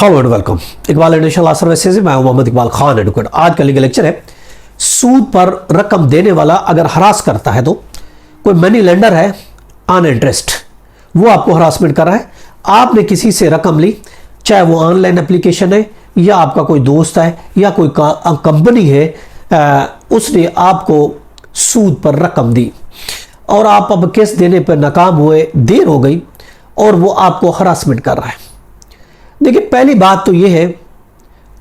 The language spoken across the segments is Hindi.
Hello and welcome Iqbal international services में मैं मोहम्मद इकबाल खान एडवोकेट। आज का लीगल लेक्चर है सूद पर रकम देने वाला अगर हरास करता है तो कोई मनी लेंडर है ऑन इंटरेस्ट, वो आपको हरासमेंट कर रहा है। आपने किसी से रकम ली, चाहे वो ऑनलाइन एप्लीकेशन है या आपका कोई दोस्त है या कोई कंपनी है, उसने आपको सूद पर रकम दी और आप अब केस देने पर नाकाम हुए, देर हो गई और वो आपको हरासमेंट कर रहा है। देखिए, पहली बात तो यह है,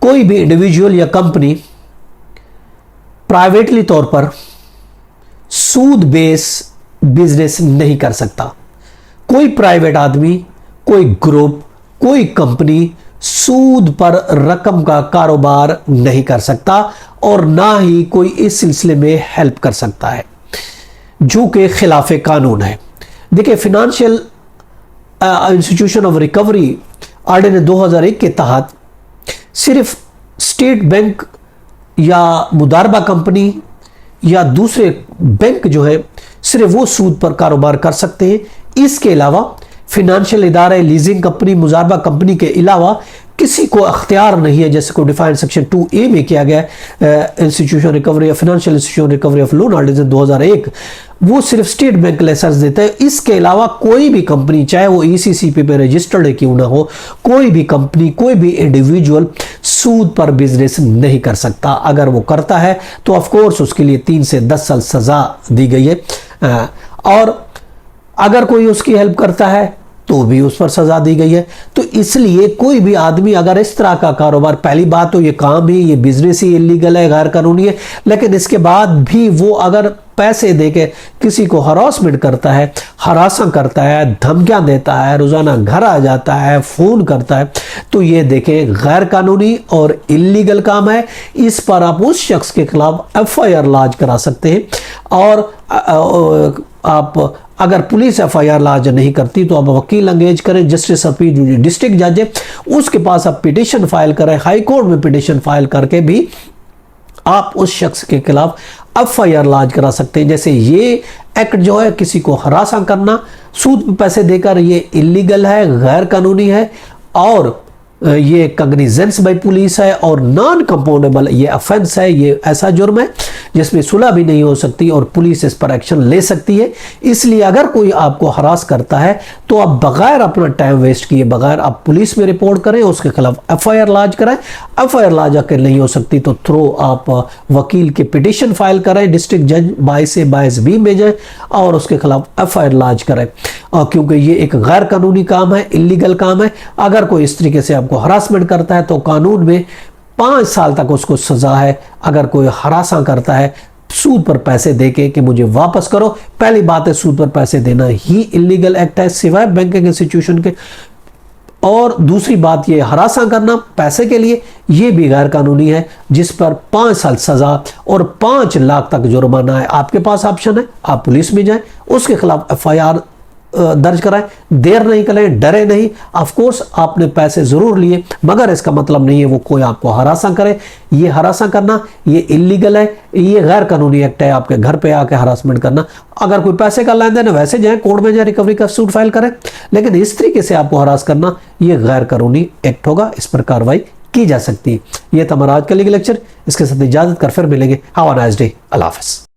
कोई भी इंडिविजुअल या कंपनी प्राइवेटली तौर पर सूद बेस बिजनेस नहीं कर सकता। कोई प्राइवेट आदमी, कोई ग्रुप, कोई कंपनी सूद पर रकम का कारोबार नहीं कर सकता और ना ही कोई इस सिलसिले में हेल्प कर सकता है, जो कि खिलाफ कानून है। देखिए, financial institution of recovery ordinance 2001 के तहत सिर्फ स्टेट बैंक या मुदारबा कंपनी या दूसरे बैंक जो है सिर्फ वो सूद पर कारोबार कर सकते हैं। इसके अलावा फाइनेंशियल इदारे, लीजिंग कंपनी, मुजारबा कंपनी के अलावा किसी को अख्तियार नहीं है, जैसे को डिफाइन सेक्शन 2A में किया गया है इंस्टीट्यूशन रिकवरी या financial institution recovery of loan ordinance 2001, वो सिर्फ स्टेट बैंक लाइसेंस देता है। इसके अलावा कोई भी कंपनी, चाहे वो ECCP पे रजिस्टर्ड है क्यों ना हो, कोई भी कंपनी, कोई भी इंडिविजुअल सूद पर बिजनेस नहीं कर सकता। अगर वो करता है तो ऑफ कोर्स उसके लिए 3 से 10 साल सजा दी गई है और अगर कोई उसकी हेल्प करता है तो भी उस पर सजा दी गई है। तो इसलिए कोई भी आदमी अगर इस तरह का कारोबार, पहली बात तो ये काम ही, ये बिजनेस ही इलीगल है, गैर कानूनी है, लेकिन इसके बाद भी वो अगर पैसे देके किसी को हरासमेंट करता है, हरासा करता है, धमकियां देता है, रोजाना घर आ जाता है, फोन करता है, तो ये देखें गैर कानूनी और इलीगल काम है। इस पर आप उस शख्स के खिलाफ FIR लॉन्च करा सकते हैं और आप अगर पुलिस FIR लॉन्च नहीं करती तो आप वकील एंगेज करें, जस्टिस अपील डिस्ट्रिक्ट जज है उसके पास आप पिटिशन फाइल करें, हाई कोर्ट में पिटिशन फाइल करके भी आप उस शख्स के खिलाफ FIR लॉन्च करा सकते हैं। जैसे ये एक्ट जो है किसी को हरासा करना, सूद पे पैसे देकर, ये इलीगल है, गैर कानूनी है और ये कॉग्निजेंस बाय पुलिस है और नॉन कंपाउंडेबल ये ऑफेंस है। ये ऐसा जुर्म है जिसमें सुलह भी नहीं हो सकती और पुलिस इस पर एक्शन ले सकती है। इसलिए अगर कोई आपको हरास करता है तो आप बगैर अपना टाइम वेस्ट किए बगैर आप पुलिस में रिपोर्ट करें, उसके खिलाफ FIR लॉन्च कराएं। FIR लॉन्च अगर नहीं हो सकती तो थ्रू आप वकील के पिटिशन फाइल करें, डिस्ट्रिक्ट जज 22 से 22B में जाए और उसके खिलाफ FIR लॉन्च करें, क्योंकि ये एक गैर कानूनी काम है, इलीगल काम है। अगर कोई इस तरीके से आपको हरासमेंट करता है तो कानून में 5 साल तक उसको सजा है। अगर कोई हरासा करता है सूद पर पैसे देके कि मुझे वापस करो, पहली बात है सूद पर पैसे देना ही इलीगल एक्ट है सिवाय बैंकिंग इंस्टीट्यूशन के, और दूसरी बात ये हरासा करना पैसे के लिए, ये भी गैर कानूनी है, जिस पर 5 साल सजा और 5 लाख तक जुर्माना है। आपके पास ऑप्शन है, आप पुलिस में जाएं, उसके खिलाफ FIR दर्ज कराएं, देर नहीं करें, डरे नहीं। ऑफ कोर्स आपने पैसे जरूर लिए, मगर इसका मतलब नहीं है वो कोई आपको हरासा करे। ये हरासा करना ये इलीगल है, ये गैर कानूनी एक्ट है, आपके घर पे आके हरासमेंट करना। अगर कोई पैसे का लेन देन है वैसे जाए कोर्ट में जाए, रिकवरी का सूट फाइल करें, लेकिन इस तरीके से आपको हरास करना ये गैर कानूनी एक्ट होगा, इस पर कार्रवाई की जा सकती है। यह था हमारा आज का लीगल लेक्चर। इसके साथ इजाजत कर फिर मिलेंगे। Have a nice day. अल्लाह हाफ़िज़।